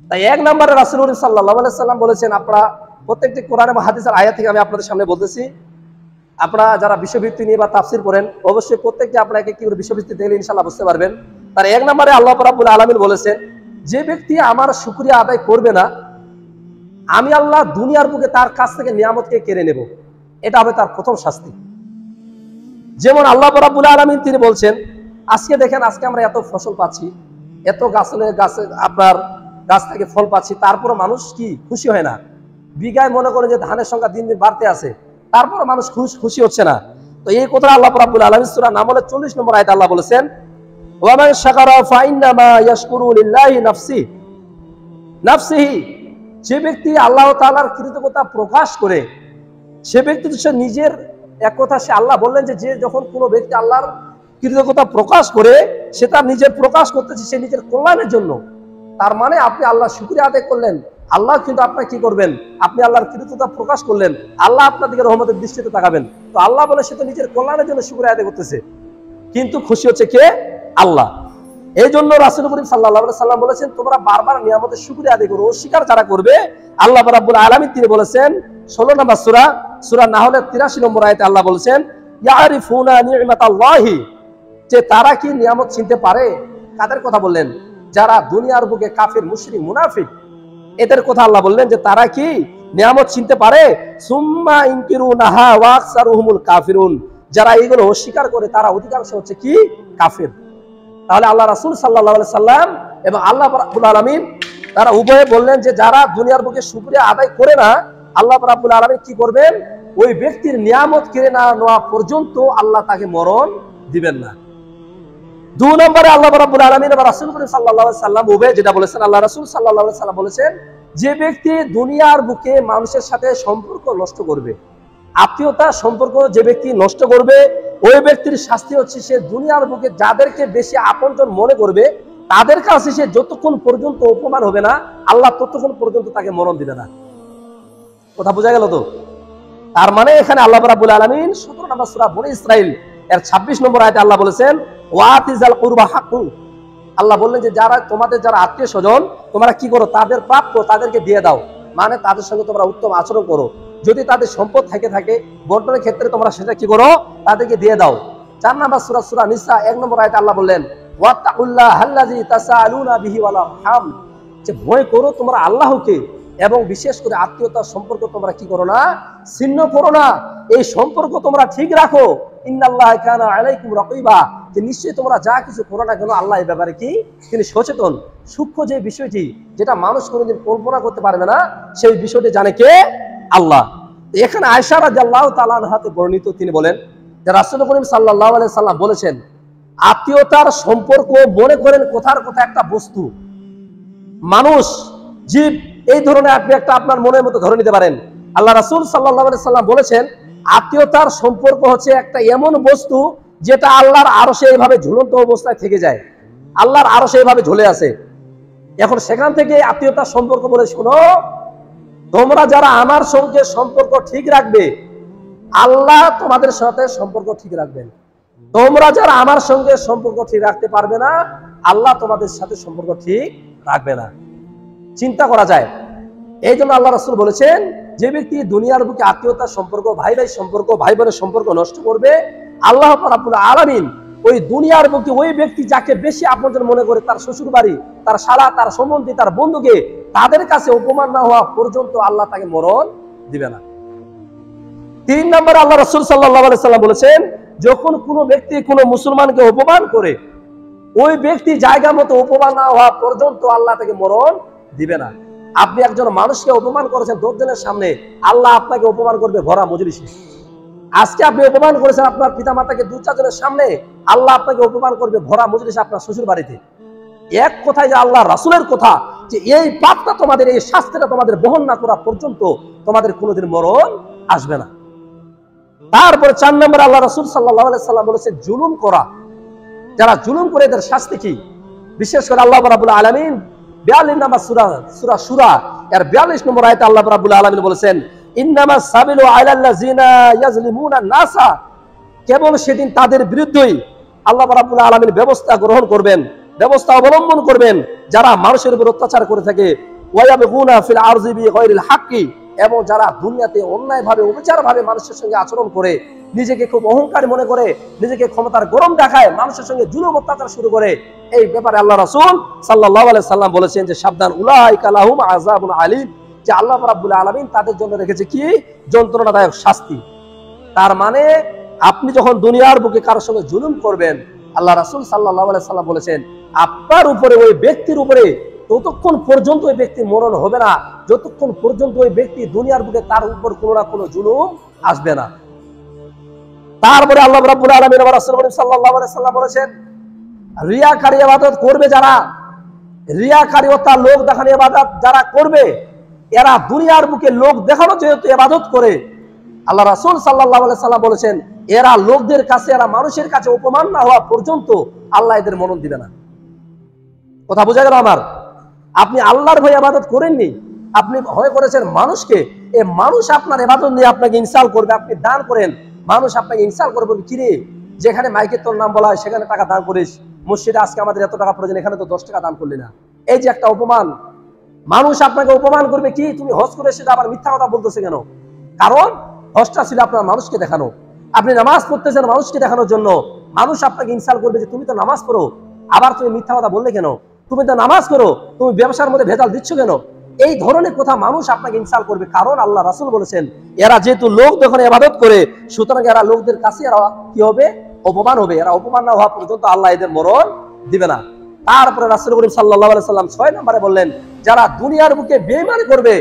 তাই এক নম্বরে রাসূলুল্লাহ সাল্লাল্লাহু আলাইহি সাল্লাম বলেছেন, আপনারা প্রত্যেকটি কোরআন এবং হাদিসের আয়াত থেকে আমি আপনাদের সামনে বলতেছি, আপনারা যারা বিশ্বভিত্তি নিয়ে বা তাফসীর পড়েন অবশ্যই প্রত্যেকটি আপনারা কি করে বিশ্বভিত্তি দেখলে ইনশাআল্লাহ বুঝতে পারবেন। তার এক নম্বরে আল্লাহ রাব্বুল আলামিন বলেছেন, যে ব্যক্তি আমার শুকরিয়া আদায় করবে না, আমি আল্লাহ দুনিয়ার বুকে তার কাছ থেকে নিয়ামতকে কেড়ে নেব। এটা হবে তার প্রথম শাস্তি। যেমন আল্লাহ রাব্বুল আলামিন তিনি বলছেন, আজকে দেখেন, আজকে আমরা এত ফসল পাচ্ছি, এত গাছে আপনার গাছ থেকে ফল পাচ্ছি, তারপর মানুষ কি খুশি হয় না? বিঘায় মনে করেন যে ধানের সংখ্যা দিন দিন বাড়তে আছে, তারপর মানুষ খুশি হচ্ছে না। তো এই কথা আল্লাহ রাব্বুল আলামিন সূরা নামলের 40 নম্বর আয়াতে আল্লাহ বলেছেন, ওয়া মান শাকারা ফাইন্নামা ইয়াশকুরু লিল্লাহি নাফসিহি। যে ব্যক্তি আল্লাহ তাআলার কৃতজ্ঞতা প্রকাশ করে, সে ব্যক্তি তো সে নিজের এক কথা, সে আল্লাহ বললেন যে যখন কোনো ব্যক্তি আল্লাহর কৃতজ্ঞতা প্রকাশ করে, সে তার নিজের প্রকাশ করতেছে সে নিজের কল্যাণের জন্য। তার মানে আপনি আল্লাহ শুকরিয়া আদায় করলেন, আল্লাহ কিন্তু আপনাকে কি করবেন, আপনি আল্লাহর কৃতজ্ঞতা প্রকাশ করলেন, আল্লাহ আপনার দিকে রহমতের দৃষ্টিতে তাকাবেন। তো আল্লাহ বলে সে তো নিজের কল্যাণের জন্য শুকরিয়া আদায় করতেছে, কিন্তু খুশি হচ্ছে কে? আল্লাহ। এই জন্য রাসূল করিম সাল্লাল্লাহু আলাইহি সাল্লাম বলেছেন, তোমরা বারবার নিয়ামতের শুকরিয়া আদায় করো। অস্বীকার যারা করবে, আল্লাহ রাব্বুল আলামিন তিনি বলেছেন 16 নম্বর সূরা নাহলের 83 নম্বর আয়াতে আল্লাহ বলেছেন, ইয়ারিফুনা নি'মাতাল্লাহি, যে তারা কি নিয়ামত চিনতে পারে? কাদের কথা বললেন? যারা দুনিয়ার বুকে কাফির, মুশরিক, মুনাফিক, এদের কথা আল্লাহ বললেন যে তারা কি নিয়ামত চিনতে পারে? সুম্মা ইনকিরুনাহা ওয়া আকসারুহুমুল কাফিরুন, যারা এগুলো অস্বীকার করে তারা অধিকাংশ হচ্ছে কি? কাফির। তাহলে আল্লাহ রাসূল সাল্লাল্লাহু আলাইহি সাল্লাম এবং আল্লাহ রাব্বুল আলামিন তারা উভয়ে বললেন যে যারা দুনিয়ার বুকে শুকরিয়া আদায় করে না, আল্লাহ রাব্বুল আলামিন কি করবেন? ওই ব্যক্তির নিয়ামত কেড়ে না নেওয়া পর্যন্ত আল্লাহ তাকে মরণ দিবেন না। 2 নম্বরে আল্লাহ রাব্বুল আলামিন এবং রাসূল সাল্লাল্লাহু আলাইহি সাল্লাম উভয়ে যেটা বলেছেন, আল্লাহ রাসূল সাল্লাল্লাহু আলাইহি সাল্লাম বলেছেন, যে ব্যক্তি দুনিয়ার বুকে মানুষের সাথে সম্পর্ক নষ্ট করবে, আত্মীয়তা সম্পর্ক যে ব্যক্তি নষ্ট করবে, ওই ব্যক্তির শাস্তি হচ্ছে সে দুনিয়ার বুকে যাদেরকে বেশি আপনজন মনে করবে তাদের কাছে সে যতক্ষণ পর্যন্ত অপমান হবে না, আল্লাহ ততক্ষণ পর্যন্ত তাকে মরণ দিবে না। কথা বোঝা গেল তো? তার মানে এখানে আল্লাহ রাব্বুল আলামিন 17 নম্বর সূরা বনী ইসরাইল এর 26 নম্বর আয়াতে আল্লাহ বলেছেন, ওয়াতিজাল কুরবা হাক্কু, আল্লাহ বললেন যে যারা তোমাদের যারা আত্মীয় স্বজন, তোমরা কি করো? তাদের প্রাপ্য তাদেরকে দিয়ে দাও, মানে তাদের সঙ্গে তোমরা উত্তম আচরণ করো। যদি তাদের সম্পদ থাকে বন্টনের ক্ষেত্রে তোমরা সেটা কি করো? তাদেরকে দিয়ে দাও। 4 নম্বর সূরা নিসা 1 নম্বর আয়াতে আল্লাহ বললেন, ওয়াত্তাকুল্লাহাল্লাযী তাসাআলুনা বিহি ওয়াল আরহাম, যে ভয় করো তোমরা আল্লাহকে, এবং বিশেষ করে আত্মীয়তার সম্পর্ক তোমরা কি করো না? ছিন্ন করো না। এই সম্পর্ক তোমরা ঠিক রাখো। ইন্নাল্লাহা কানা আলাইকুম রাকিবা, যে নিশ্চয়ই তোমরা যা কিছু করো না কেন আল্লাহ এই ব্যাপারে কি? তিনি সচেতন। সূক্ষ্ম যে বিষয়টি, যেটা মানুষ কোনোদিন কল্পনা করতে পারবে না, সেই বিষয়টি জানে কে? আল্লাহ। এখানে আয়েশা রাদিয়াল্লাহু তাআলা আনহাতে বর্ণিত, তিনি বলেন যে রাসূল করিম সাল্লাল্লাহু আলাইহি সাল্লাম বলেছেন, আত্মীয়তার সম্পর্ক মনে করেন কথার কথা একটা বস্তু, মানুষ, জীব, এই ধরনের আপনি একটা আপনার মনের মতো ধরে নিতে পারেন। আল্লাহ রাসূল সাল্লাল্লাহু আলাইহি সাল্লাম বলেছেন, আত্মীয়তার সম্পর্ক হচ্ছে একটা এমন বস্তু যেটা আল্লাহর আরশে এইভাবে ঝুলন্ত অবস্থায় থেকে যায়, আল্লাহর আরশে এইভাবে ঝুলে আছে। এখন সেখান থেকে আত্মীয়তার সম্পর্ক বলে, শোনো, তোমরা যারা আমার সঙ্গে সম্পর্ক ঠিক রাখবে, আল্লাহ তোমাদের সাথে সম্পর্ক ঠিক রাখবেন। তোমরা যারা আমার সঙ্গে সম্পর্ক ঠিক রাখতে পারবে না, আল্লাহ তোমাদের সাথে সম্পর্ক ঠিক রাখবে না। চিন্তা করা যায়। এই জন্য আল্লাহ রাসূল বলেছেন, যে ব্যক্তি দুনিয়ার বুকে আত্মীয়তার সম্পর্ক, ভাই সম্পর্ক, ভাই বোনের সম্পর্ক নষ্ট করবে, আল্লাহ রাব্বুল আলামিন ওই দুনিয়ার বুকে ওই ব্যক্তি যাকে বেশি আপনজন মনে করে, তার শ্বশুর বাড়ি, তার শালা, তার সম্বন্ধী, তার বন্ধুকে, তাদের কাছে অপমান না হওয়া পর্যন্ত আল্লাহ তাকে মরণ দিবে না। 3 নম্বরে আল্লাহ রাসূল সাল্লাল্লাহু আলাইহি সাল্লাম বলেছেন, যখন কোনো ব্যক্তি কোনো মুসলমানকে অপমান করে, ওই ব্যক্তি জায়গা মতো অপমান না হওয়া পর্যন্ত আল্লাহ তাকে মরণ দিবে না। আপনি একজন মানুষকে অপমান করেছেন 10 জনের সামনে, আল্লাহ আপনাকে অপমান করবে ভরা মজলিসে। আজকে আপনি অপমান করেছেন আপনার পিতামাতাকে 2-4 জনের সামনে, আল্লাহ আপনাকে অপমান করবে ভরা মজলিসে আপনার শ্বশুর বাড়িতে। এক কথায় যে আল্লাহ রাসূলের কথা, যে এই পাপটা তোমাদের, এই শাস্তিটা তোমাদের বহন না করা পর্যন্ত তোমাদের কোনোদিন মরণ আসবে না। তারপরে 4 নম্বরে আল্লাহ রাসূল সাল্লাল্লাহু আলাইহি সাল্লাম বলেছে, জুলুম করা, যারা জুলুম করে এদের শাস্তি কি? বিশেষ করে আল্লাহ রাব্বুল আলামিন 42 নম্বর সূরা সূরা এর 42 নম্বর আয়াতে আল্লাহ রাব্বুল আলামিন বলেছেন, ইন্নামাস সাবিলু আলাল্লাযিনা ইয়াজলিমুনা নাসা, কেবল সেদিন তাদের বিরুদ্ধেই আল্লাহ রাব্বুল আলামিন ব্যবস্থা গ্রহণ করবেন, ব্যবস্থা অবলম্বন করবেন, যারা মানুষের উপর অত্যাচার করে থাকে, ওয়ায়াবগুনা ফিল আরজি বিগাইরিল হাক্কি, এবং যারা দুনিয়াতে অন্যায়ভাবে অবিচারভাবে মানুষের সঙ্গে আচরণ করে, নিজেকে খুব অহংকারী মনে করে, নিজেকে ক্ষমতার গরম দেখায়, মানুষের সঙ্গে জুলুম অত্যাচার শুরু করে, এই ব্যাপারে আল্লাহ রাসূল সাল্লাল্লাহু আলাইহি সাল্লাম বলেছেন যে সাবধান, উলাইকা লাহুম আযাবুন আলীম, যে আল্লাহ রাব্বুল আলামিন তাদের জন্য রেখেছে কি যন্ত্রণাদায়ক শাস্তি। তার মানে আপনি যখন দুনিয়ার বুকে কারোর সঙ্গে জুলুম করবেন, আল্লাহ রাসূল সাল্লাল্লাহু আলাইহি সাল্লাম বলেছেন আপনার উপরে, ওই ব্যক্তির উপরে ততক্ষণ পর্যন্ত ওই ব্যক্তি মরণ হবে না যতক্ষণ পর্যন্ত ওই ব্যক্তি দুনিয়ার বুকে তার উপর কোনো না কোনো জুলুম আসবে না। তারপরে আল্লাহ রাব্বুল আলামিন ওয়া রাসূল সাল্লাল্লাহু আলাইহি সাল্লাম বলেছেন রিয়াকারী ইবাদত করবে যারা, রিয়াকারীতা লোক দেখানো ইবাদত যারা করবে, এরা দুনিয়ার বুকে লোক দেখানো যেহেতু ইবাদত করে, আল্লাহ রাসূল সাল্লাল্লাহু আলাইহি সাল্লাম বলেছেন এরা লোকদের কাছে, এরা মানুষের কাছে অপমান না হওয়া পর্যন্ত আল্লাহ এদের মরণ দিবে না। কথা বোঝা গেল আমার? আপনি আল্লাহর ভয়ে ইবাদত করেননি, আপনি ভয় করেছেন মানুষকে। এই মানুষ আপনার ইবাদত নিয়ে আপনাকে ইনসাল্ট করবে, আপনি দান করেন, মানুষ আপনাকে ইনসাল্ট করবে, কিরে যেখানে মাইকের তোর নাম বলা হয় সেখানে টাকা দান করিস, মসজিদে আজকে আমাদের এত টাকা প্রয়োজন, এখানে তো 10 টাকা দান করলি না। এই যে একটা অপমান, মানুষ আপনাকে অপমান করবে, কি তুমি হজ করে এসে আবার মিথ্যা কথা বলতেছে কেন? কারণ হজটা ছিল আপনার মানুষকে দেখানো, আপনি নামাজ পড়তেছেন মানুষকে দেখানোর জন্য। মানুষ আপনাকে ইনসাল্ট করবে যে তুমি তো নামাজ পড়ো, আবার তুমি মিথ্যা কথা বললে কেন? তুমি তো নামাজ করো, তুমি ব্যবসার মধ্যে ভেজাল দিচ্ছ কেন? এই ধরনের কথা মানুষ আপনাকে ইনসাল্ট করবে। কারণ আল্লাহ রাসূল বলেছেন এরা যেহেতু লোক যখন ইবাদত করে, সুতরাং এরা লোকদের কাছে এরা কি হবে? অপমান হবে। এরা অপমান না হওয়া পর্যন্ত আল্লাহ এদের মরণ দিবে না। তারপরে রাসূল করিম সাল্লাল্লাহু আলাইহি সাল্লাম 6 নম্বরে বললেন যারা দুনিয়ার বুকে বেঈমানি করবে,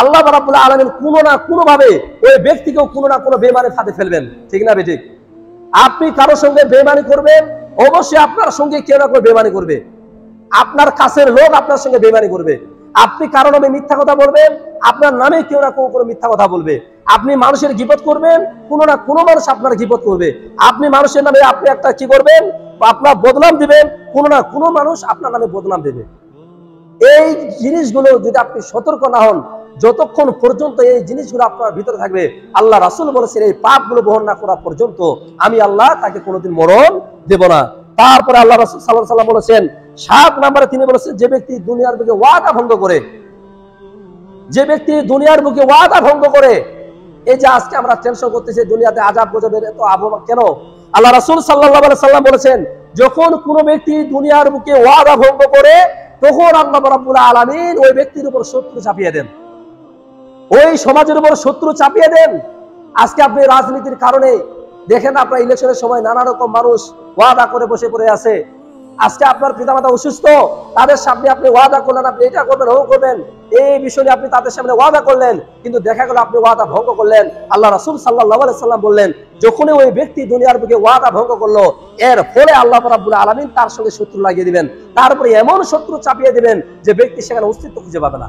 আল্লাহ রাব্বুল আলামিন কোনো না কোনো ভাবে ওই ব্যক্তিকেও কোনো না কোনো বেঈমানের ফাঁদে ফেলবেন। ঠিক না বেঠিক? আপনি কারো সঙ্গে বেঈমানি করবেন, অবশ্যই আপনার সঙ্গে কেউ না কেউ বেঈমানি করবে, আপনার কাছের লোক আপনার সঙ্গে বেঈমানি করবে। আপনি কারো নামে মিথ্যা কথা বলবেন, আপনার নামে কেউ না কেউ মিথ্যা কথা বলবে। আপনি মানুষের গীবত করবেন, কোনো না কোনো মানুষ আপনার গীবত করবে। আপনি মানুষের নামে আপনি একটা কি করবেন, আপনার বদনাম দিবেন, কোনো না কোনো মানুষ আপনার নামে বদনাম দেবে। এই জিনিসগুলো যদি আপনি সতর্ক না হন, যতক্ষণ পর্যন্ত এই জিনিসগুলো আপনার ভিতরে থাকবে, আল্লাহ রাসূল বলেছেন এই পাপগুলো বহন না করা পর্যন্ত আমি আল্লাহ তাকে কোনোদিন মরণ দেব না। তারপরে আল্লাহ রাসূল সাল্লাল্লাহু আলাইহি ওয়াসাল্লাম বলেছেন 7 নম্বরে তিনি বলেছেন যে ব্যক্তি দুনিয়ার বুকে ওয়াদা ভঙ্গ করে, যে ব্যক্তি দুনিয়ার বুকে ওয়াদা ভঙ্গ করে, এই যে আজকে আমরা টেনশন করতেছি দুনিয়াতে আযাব গজবের এত আবহাওয়া কেন? আল্লাহ রাসূল সাল্লাল্লাহু আলাইহি ওয়াসাল্লাম বলেছেন যখন কোনো ব্যক্তি দুনিয়ার বুকে ওয়াদা ভঙ্গ করে, তখন আল্লাহ রাব্বুল আলামিন ওই ব্যক্তির উপর শত্রু চাপিয়ে দেন, ওই সমাজের উপর শত্রু চাপিয়ে দেন। আজকে আপনি রাজনীতির কারণে দেখেন আপনার ইলেকশনের সময় নানা রকম মানুষ ওয়াদা করে বসে পড়ে আছে। আজকে আপনার পিতামাতা অসুস্থ, তাদের সামনে আপনি ওয়াদা করলেন আপনি এটা করবেন ও করবেন, এই বিষয়ে আপনি তাদের সামনে ওয়াদা করলেন, কিন্তু দেখা গেল আপনি ওয়াদা ভঙ্গ করলেন। আল্লাহ রাসূল সাল্লাল্লাহু আলাইহি সাল্লাম বললেন যখনই ওই ব্যক্তি দুনিয়ার বুকে ওয়াদা ভঙ্গ করলো, এর ফলে আল্লাহ রাব্বুল আলামিন তার সঙ্গে শত্রু লাগিয়ে দিবেন, তারপরে এমন শত্রু চাপিয়ে দিবেন যে ব্যক্তি সেখানে অস্তিত্ব খুঁজে পাবে না।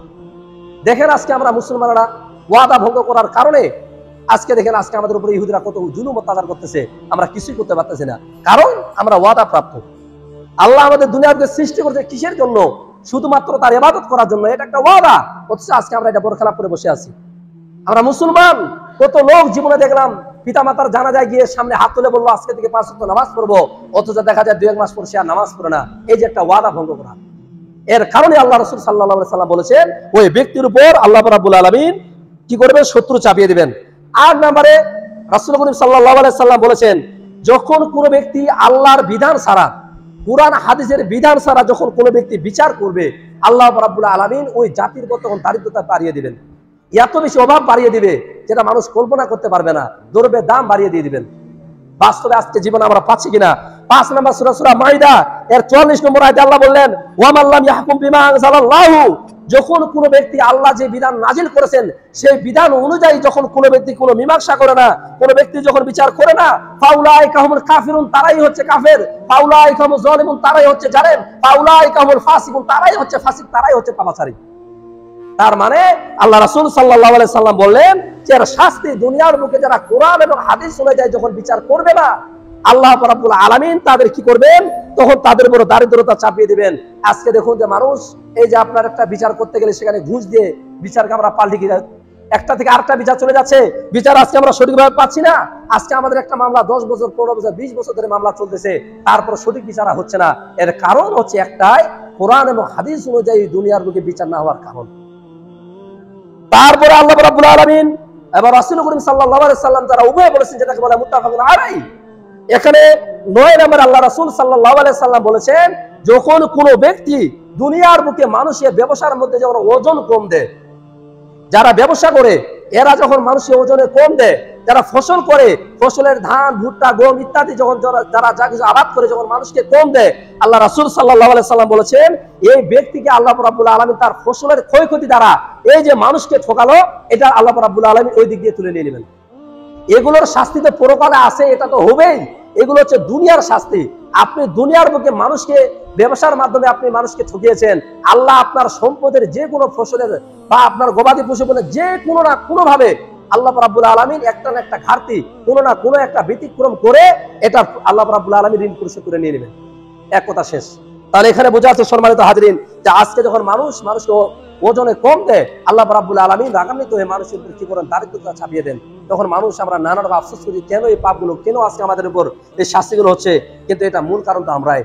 দেখেন আজকে আমরা মুসলমানরা ওয়াদা ভঙ্গ করার কারণে আজকে দেখেন আজকে আমাদের উপরে ইহুদিরা কত জুলুম অত্যাচার করতেছে, আমরা কিছুই করতে পারতেছি না, কারণ আমরা ওয়াদা প্রাপ্ত। আল্লাহ আমাদের দুনিয়াকে সৃষ্টি করেছে কিসের জন্য? শুধুমাত্র তার ইবাদত করার জন্য, এটা একটা ওয়াদা। অথচ আজকে আমরা এটা বরখেলাপ করে বসে আছি। আমরা মুসলমান, কত লোক জীবনে দেখলাম পিতামাতার জানাজায় গিয়ে সামনে হাত তুলে বললো আজকে থেকে 5 ওয়াক্ত নামাজ পড়বো, অথচ দেখা যায় 2-1 মাস পর সে আর নামাজ পড়ে না। এই যে একটা ওয়াদা ভঙ্গ করা, এর কারণে আল্লাহ রাসূল সাল্লাল্লাহু আলাইহি সাল্লাম বলেছেন ওই ব্যক্তির উপর আল্লাহ রাব্বুল আলামিন কি করবেন? শত্রু চাপিয়ে দিবেন। 8 নম্বরে রাসূল করিম সাল্লাল্লাহু আলাইহি সাল্লাম বলেছেন যখন কোনো ব্যক্তি আল্লাহর বিধান ছাড়া, কুরআন হাদিসের বিধান ছাড়া যখন কোনো ব্যক্তি বিচার করবে, আল্লাহ রাব্বুল আলামিন ওই জাতির উপর তখন দারিদ্রতা বাড়িয়ে দিবেন, এত বেশি অভাব বাড়িয়ে দিবে যেটা মানুষ কল্পনা করতে পারবে না, দ্রব্যের দাম বাড়িয়ে দিয়ে দিবেন। বাস্তবে আজকে জীবনে আমরা পাচ্ছি কিনা? 5 নম্বর সূরা মাইদা এর 44 নম্বর আয়াতে আল্লাহ বললেন ওয়া মান লাম ইয়াহকুম বিমা আনজালাল্লাহু, যখন কোনো ব্যক্তি আল্লাহ যে বিধান নাজিল করেছেন সেই বিধান অনুযায়ী যখন কোনো ব্যক্তি কোনো মীমাংসা করে না, কোনো ব্যক্তি যখন বিচার করে না, ফাউলাইকা হুমুল কাফিরুন, তারাই হচ্ছে কাফের, ফাউলাইকা হুমুজ জালিমুন, তারাই হচ্ছে জালেম, ফাউলাইকা হুমুল ফাসিকুন, তারাই হচ্ছে ফাসিক, তারাই হচ্ছে পাপাচারী। তার মানে আল্লাহ রাসূল সাল্লাল্লাহু আলাইহি সাল্লাম বললেন যে এর শাস্তি দুনিয়ার বুকে যারা কোরআন এবং হাদিস অনুযায়ী যখন বিচার করবে না, আল্লাহ রাব্বুল আলামিন তাদের কি করবেন? তখন তাদের উপর দারিদ্রতা চাপিয়ে দিবেন। আজকে দেখুন যে মানুষ এই যে আপনার একটা বিচার করতে গেলে সেখানে ঘুষ দিয়ে বিচারকে আমরা পাল্টে গিয়ে একটা থেকে আরেকটা বিচার চলে যাচ্ছে, বিচার আজকে আমরা সঠিকভাবে পাচ্ছি না। আজকে আমাদের একটা মামলা 10 বছর 15 বছর 20 বছর ধরে মামলা চলতেছে, তারপর সঠিক বিচার হচ্ছে না। এর কারণ হচ্ছে একটাই, কোরআন এবং হাদিস অনুযায়ী দুনিয়ার বুকে বিচার না হওয়ার কারণ। তারপরে আল্লাহ রাব্বুল আলামিন এবং রাসূল করিম সাল্লাল্লাহু আলাইহি সাল্লাম তারা উভয় বলেছেন, যেটাকে বলে মুত্তাফাকুন আলাইহি। এখানে 9 নম্বরে আল্লাহ রাসূল সাল্লাল্লাহু আলাইহি সাল্লাম বলেছেন, যখন কোনো ব্যক্তি দুনিয়ার বুকে মানুষের ব্যবসার মধ্যে যখন ওজন কম দেয়, যারা ব্যবসা করে এরা যখন মানুষের ওজনে কম দেয়, যারা ফসল করে ফসলের ধান ভুট্টা গম ইত্যাদি যখন যারা যা কিছু আবাদ করে যখন মানুষকে কম দেয়, আল্লাহ রাসূল সাল্লাল্লাহু আলাইহি সাল্লাম বলেছেন এই ব্যক্তিকে আল্লাহ রাব্বুল আলামিন তার ফসলের ক্ষয়ক্ষতি দ্বারা এই যে মানুষকে ঠকালো, এটা আল্লাহ রাব্বুল আলামিন ওই দিক দিয়ে তুলে নিয়ে নেবেন। এগুলোর শাস্তি তো পরকালে আছে, এটা তো হবেই। এগুলো হচ্ছে দুনিয়ার শাস্তি। আপনি দুনিয়ার বুকে মানুষকে ব্যবসার মাধ্যমে আপনি মানুষকে ঠকিয়েছেন, আল্লাহ আপনার সম্পদের যে কোনো ফসলের বা আপনার গবাদি পশু বলে যে কোনো না কোনো ভাবে আল্লাহ রাব্বুল আলামিন একটা না একটা ঘাটতি কোনো না কোনো একটা ব্যতিক্রম করে এটা আল্লাহ রাব্বুল আলামিন ঋণ পরিশোধ করে নিয়ে নেবেন। এক কথা শেষ। তাহলে এখানে বোঝা যাচ্ছে সম্মানিত হাজরিন, যে আজকে যখন মানুষকে ওজনে কম দেয়, আল্লাহ রাব্বুল আলামিন রাগান্বিত হয়ে মানুষের উপর কি করেন, দারিদ্রতা চাপিয়ে দেন। তখন মানুষ আমরা নানা রকম আফসোস করি, কেন এই পাপগুলো, কেন আজকে আমাদের উপর এই শাস্তিগুলো হচ্ছে। কিন্তু এটা মূল কারণ তো আমরাই।